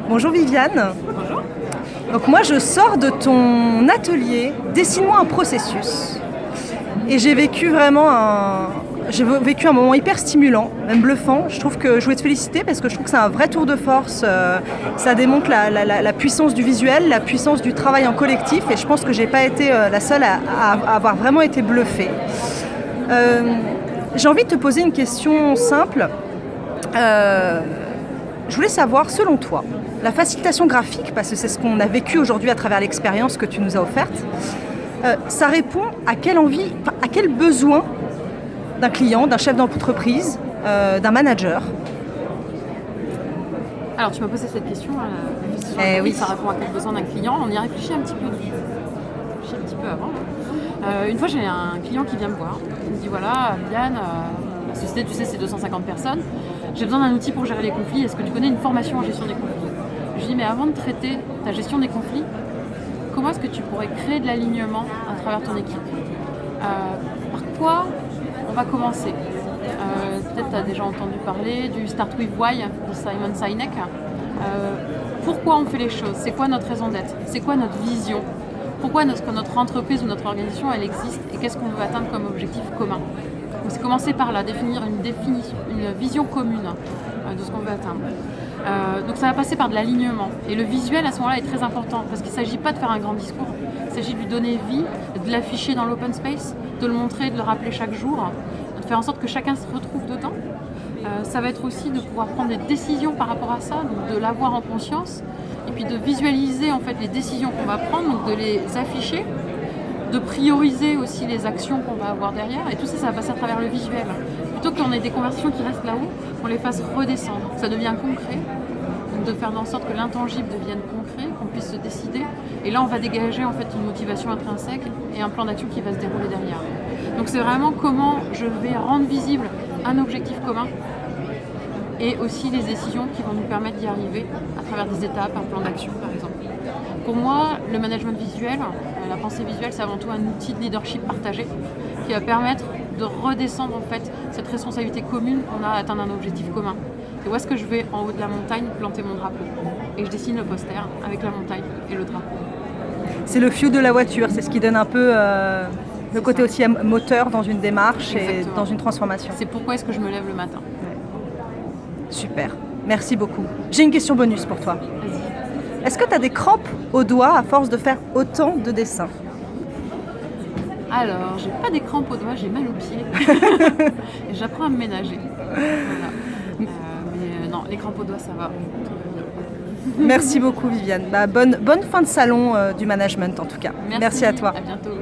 Bonjour Viviane. Bonjour. Donc moi je sors de ton atelier Dessine-moi un processus et j'ai vécu un moment hyper stimulant, même bluffant. Je voulais te féliciter parce que je trouve que c'est un vrai tour de force. Ça démontre la puissance du visuel, la puissance du travail en collectif et je pense que j'ai pas été la seule à avoir vraiment été bluffée. J'ai envie de te poser une question simple. Je voulais savoir, selon toi, la facilitation graphique, parce que c'est ce qu'on a vécu aujourd'hui à travers l'expérience que tu nous as offerte, ça répond à quelle envie, à quel besoin d'un client, d'un chef d'entreprise, d'un manager? Alors tu m'as posé cette question, oui. Ça répond à quel besoin d'un client. On y a réfléchi un petit peu avant. Une fois j'ai un client qui vient me voir, il me dit voilà Viviane, la société tu sais c'est 250 personnes, j'ai besoin d'un outil pour gérer les conflits, est-ce que tu connais une formation en gestion des conflits? Je lui dis mais avant de traiter ta gestion des conflits, comment est-ce que tu pourrais créer de l'alignement à travers ton équipe? Par quoi on va commencer? Peut-être tu as déjà entendu parler du Start with Why de Simon Sinek. Pourquoi on fait les choses? C'est quoi notre raison d'être? C'est quoi notre vision? Pourquoi notre entreprise ou notre organisation elle existe et qu'est-ce qu'on veut atteindre comme objectif commun? Donc c'est commencer par là, définir une vision commune de ce qu'on veut atteindre. Donc ça va passer par de l'alignement. Et le visuel à ce moment-là est très important parce qu'il ne s'agit pas de faire un grand discours, il s'agit de lui donner vie, de l'afficher dans l'open space, de le montrer, de le rappeler chaque jour, de faire en sorte que chacun se retrouve dedans. Ça va être aussi de pouvoir prendre des décisions par rapport à ça, donc de l'avoir en conscience et puis de visualiser en fait les décisions qu'on va prendre, donc de les afficher, de prioriser aussi les actions qu'on va avoir derrière et tout ça, ça va passer à travers le visuel. Plutôt qu'on ait des conversations qui restent là-haut, on les fasse redescendre, que ça devient concret, donc de faire en sorte que l'intangible devienne concret, qu'on puisse se décider et là on va dégager en fait une motivation intrinsèque et un plan d'action qui va se dérouler derrière. Donc c'est vraiment comment je vais rendre visible un objectif commun et aussi les décisions qui vont nous permettre d'y arriver à travers des étapes, un plan d'action par exemple. Pour moi, le management visuel, la pensée visuelle, c'est avant tout un outil de leadership partagé qui va permettre de redescendre en fait cette responsabilité commune qu'on a à atteindre un objectif commun. Et où est-ce que je vais en haut de la montagne planter mon drapeau? Et je dessine le poster avec la montagne et le drapeau. C'est le fuel de la voiture, c'est ce qui donne un peu le côté aussi moteur dans une démarche. Exactement. Et dans une transformation. C'est pourquoi est-ce que je me lève le matin. Super, merci beaucoup. J'ai une question bonus pour toi. Vas-y. Est-ce que tu as des crampes aux doigts à force de faire autant de dessins? Alors, j'ai pas des crampes aux doigts, j'ai mal aux pieds. Et j'apprends à me ménager. Voilà. Mais non, les crampes aux doigts, ça va. Merci beaucoup Viviane. Bonne fin de salon du management en tout cas. Merci à toi. À bientôt.